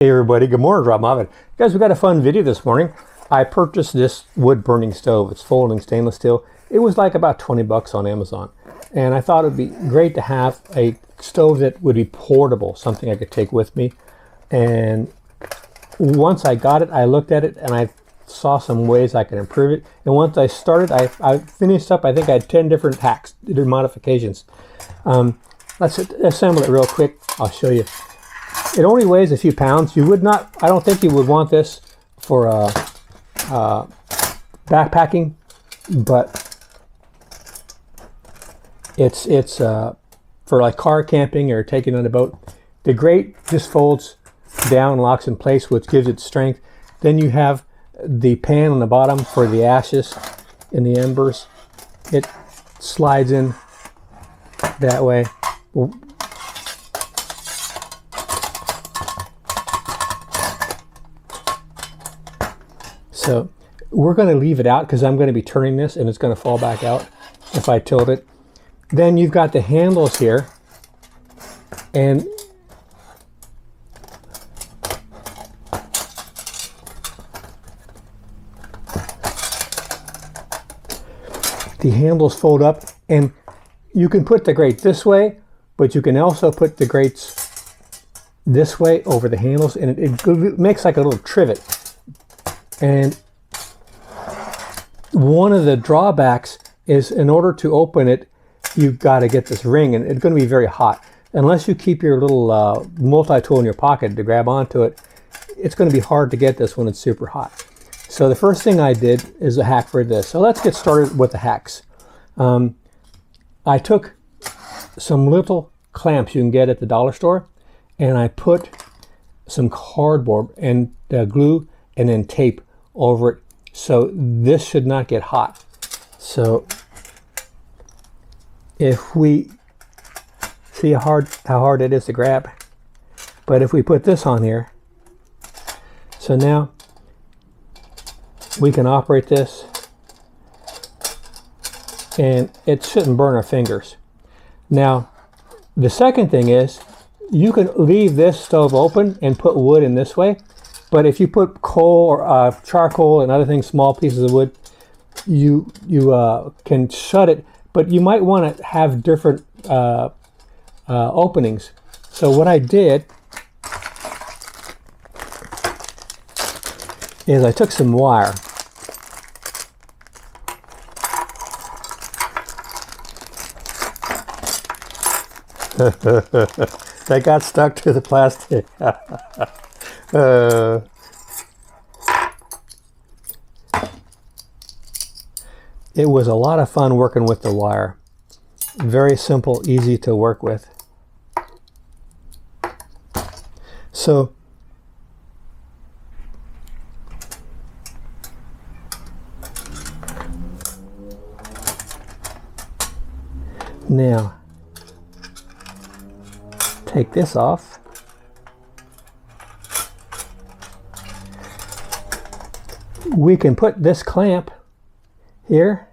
Hey everybody, good morning, Robb. Guys, we got a fun video this morning. I purchased this wood burning stove. It's folding stainless steel. It was like about 20 bucks on Amazon. And I thought it'd be great to have a stove that would be portable, something I could take with me. And once I got it, I looked at it and I saw some ways I could improve it. And once I started, I finished up, I think I had 10 different hacks, different modifications. Let's assemble it real quick. I'll show you. It only weighs a few pounds. You would not, I don't think you would want this for backpacking, but it's for like car camping or taking on a boat. The grate just folds down, locks in place, which gives it strength. Then you have the pan on the bottom for the ashes and the embers. It slides in that way. So we're going to leave it out because I'm going to be turning this and it's going to fall back out if I tilt it. Then you've got the handles here, and the handles fold up, and you can put the grate this way, but you can also put the grates this way over the handles, and it makes like a little trivet. And one of the drawbacks is in order to open it, you've got to get this ring, and it's going to be very hot. Unless you keep your little multi-tool in your pocket to grab onto it, it's going to be hard to get this when it's super hot. So the first thing I did is a hack for this. So let's get started with the hacks. I took some little clamps you can get at the dollar store, and I put some cardboard and glue and then tape over it, so this should not get hot. So if we see how hard it is to grab, but if we put this on here, so now we can operate this and it shouldn't burn our fingers. Now the second thing is you can leave this stove open and put wood in this way. But if you put coal or charcoal and other things, small pieces of wood, you can shut it. But you might want to have different openings. So what I did is I took some wire. That got stuck to the plastic. It was a lot of fun working with the wire. Very simple, easy to work with. So now take this off. We can put this clamp here.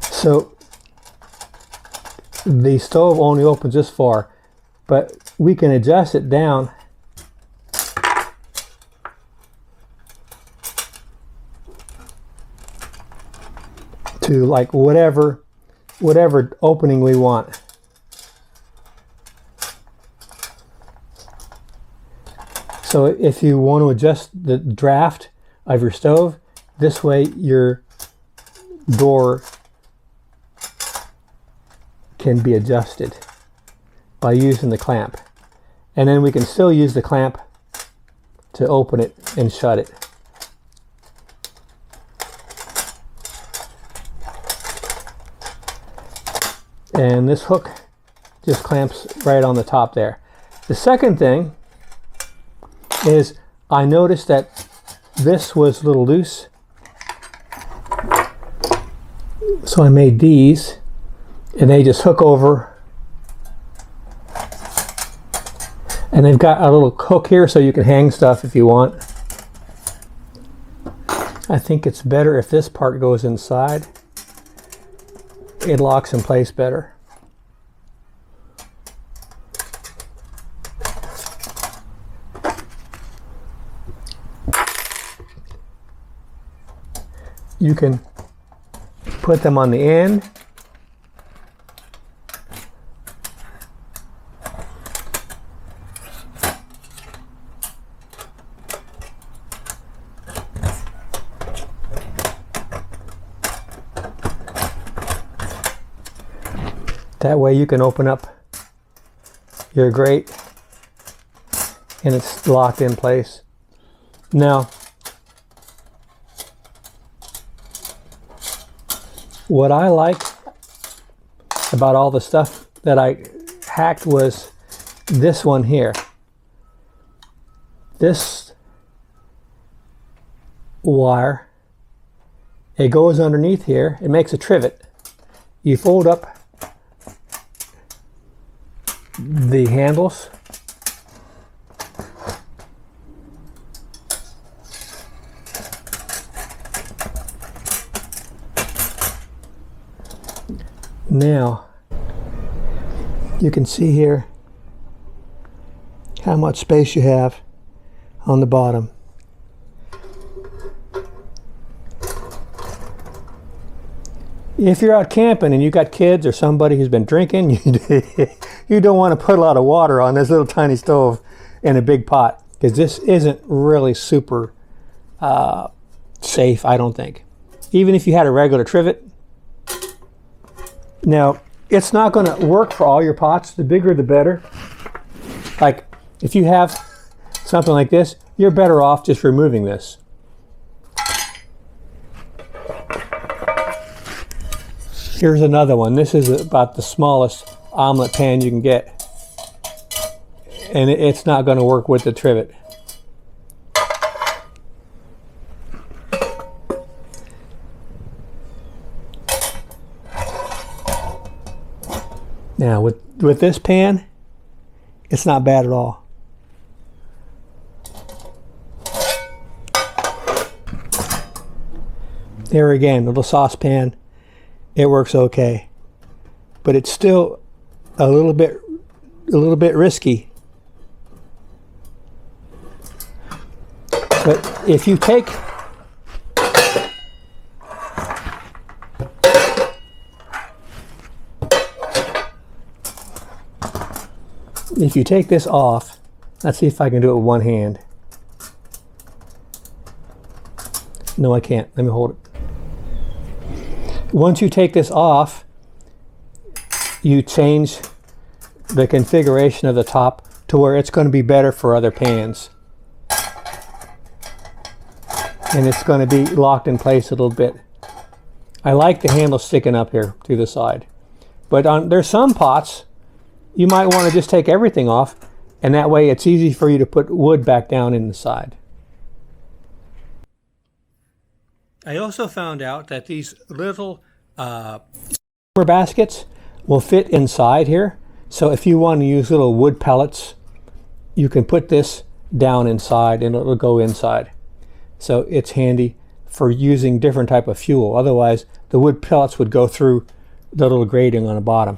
So the stove only opens this far, but we can adjust it down to like whatever opening we want. So if you want to adjust the draft of your stove, this way your door can be adjusted by using the clamp. And then we can still use the clamp to open it and shut it. And this hook just clamps right on the top there. The second thing is I noticed that this was a little loose, so I made these, and they just hook over, and they've got a little hook here so you can hang stuff if you want. I think it's better if this part goes inside. It locks in place better. you can put them on the end. That way you can open up your grate and it's locked in place. Now, what I like about all the stuff that I hacked was this one here. This wire, it goes underneath here. It makes a trivet. You fold up the handles. Now, you can see here how much space you have on the bottom. If you're out camping and you got kids or somebody who's been drinking, you don't want to put a lot of water on this little tiny stove in a big pot, because this isn't really super safe, I don't think. Even if you had a regular trivet. Now, it's not going to work for all your pots. The bigger the better. Like, if you have something like this, you're better off just removing this. Here's another one. This is about the smallest omelet pan you can get. And it's not going to work with the trivet. Now with this pan, it's not bad at all. There again, little saucepan. It works okay, but it's still a little bit risky. But if you take this off, let's see if I can do it with one hand. No, I can't. Let me hold it. Once you take this off, you change the configuration of the top to where it's going to be better for other pans. And it's going to be locked in place a little bit. I like the handle sticking up here to the side. But there's some pots you might want to just take everything off, and that way it's easy for you to put wood back down in the side. I also found out that these little baskets will fit inside here. So if you want to use little wood pellets, you can put this down inside and it'll go inside. So it's handy for using different type of fuel. Otherwise, the wood pellets would go through the little grating on the bottom.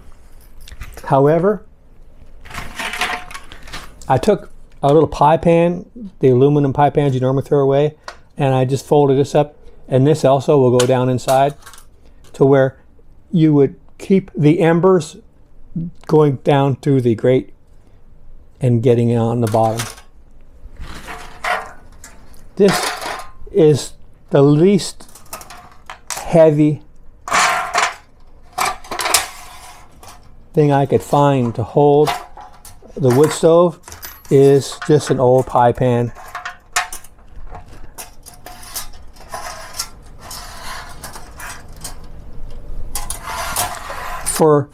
However, I took a little pie pan, the aluminum pie pans you normally throw away, and I just folded this up. And this also will go down inside to where you would keep the embers going down through the grate and getting on the bottom. This is the least heavy thing I could find to hold the wood stove. Is just an old pie pan. For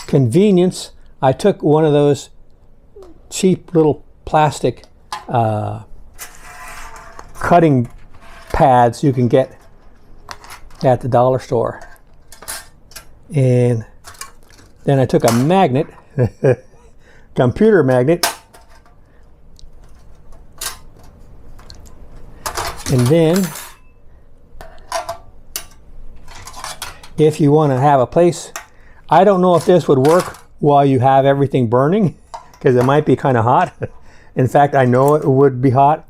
convenience, I took one of those cheap little plastic cutting pads you can get at the dollar store. And then I took a magnet, computer magnet, and then if you want to have a place, I don't know if this would work while you have everything burning, because it might be kind of hot. In fact, I know it would be hot,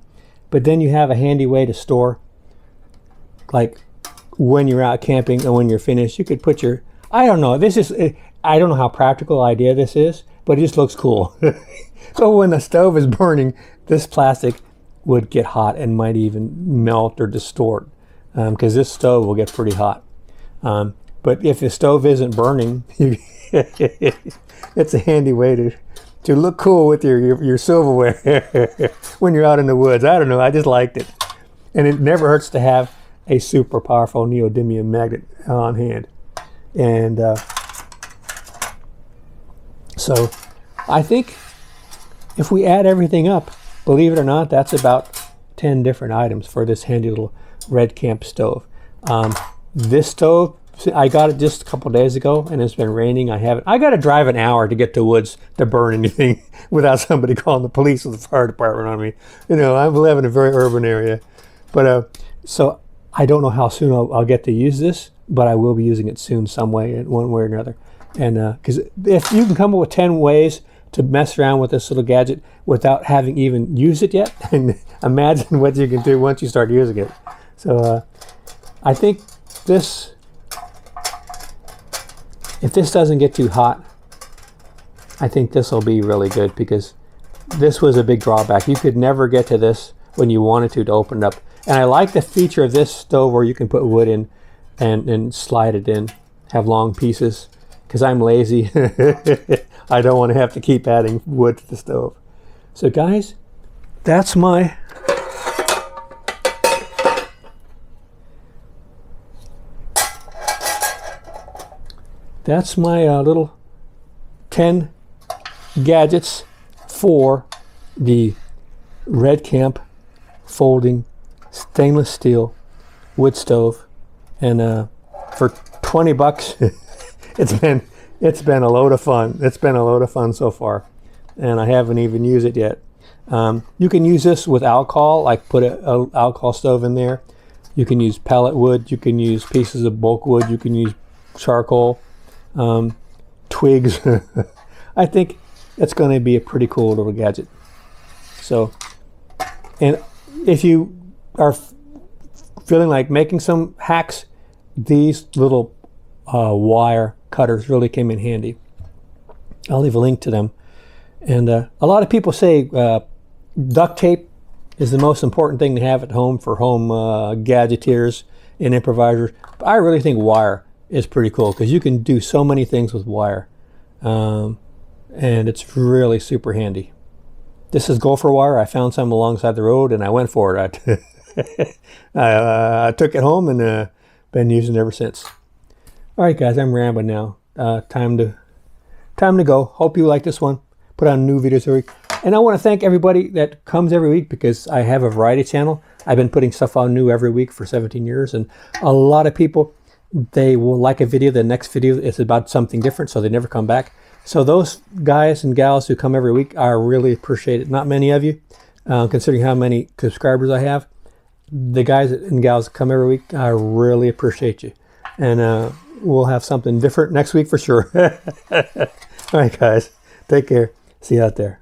but then you have a handy way to store like when you're out camping and when you're finished, you could put your, I don't know, this is, I don't know how practical idea this is, but it just looks cool. So when the stove is burning, this plastic would get hot and might even melt or distort, because this stove will get pretty hot. But if the stove isn't burning, it's a handy way to look cool with your silverware when you're out in the woods. I don't know, I just liked it. And it never hurts to have a super powerful neodymium magnet on hand. And so I think if we add everything up, believe it or not, that's about 10 different items for this handy little REDCAMP stove. This stove, I got it just a couple days ago, and it's been raining. I got to drive an hour to get to woods to burn anything without somebody calling the police or the fire department on me. You know, I live in a very urban area. But so I don't know how soon I'll get to use this, but I will be using it soon some way, in one way or another. And because if you can come up with 10 ways to mess around with this little gadget without having even used it yet, and imagine what you can do once you start using it. So I think this, if this doesn't get too hot, I think this will be really good, because this was a big drawback. You could never get to this when you wanted to open it up. And I like the feature of this stove where you can put wood in and slide it in, have long pieces, because I'm lazy. I don't want to have to keep adding wood to the stove. So guys, that's my little 10 gadgets for the REDCAMP folding stainless steel wood stove. And for 20 bucks, it's been a load of fun. It's been a load of fun so far, and I haven't even used it yet. You can use this with alcohol, like put an alcohol stove in there. You can use pellet wood. You can use pieces of bulk wood. You can use charcoal, twigs. I think it's going to be a pretty cool little gadget. So, and if you are feeling like making some hacks, these little wire cutters really came in handy. I'll leave a link to them. And a lot of people say duct tape is the most important thing to have at home for home gadgeteers and improvisers. But I really think wire is pretty cool, because you can do so many things with wire. And it's really super handy. This is gopher wire. I found some alongside the road and I went for it. I took it home and been using it ever since. All right, guys, I'm rambling now. Time to go. Hope you like this one. Put on new videos every week. And I want to thank everybody that comes every week, because I have a variety channel. I've been putting stuff on new every week for 17 years. And a lot of people, they will like a video. The next video is about something different, so they never come back. So those guys and gals who come every week, I really appreciate it. Not many of you, considering how many subscribers I have. The guys and gals that come every week, I really appreciate you. And we'll have something different next week for sure. All right, guys. Take care. See you out there.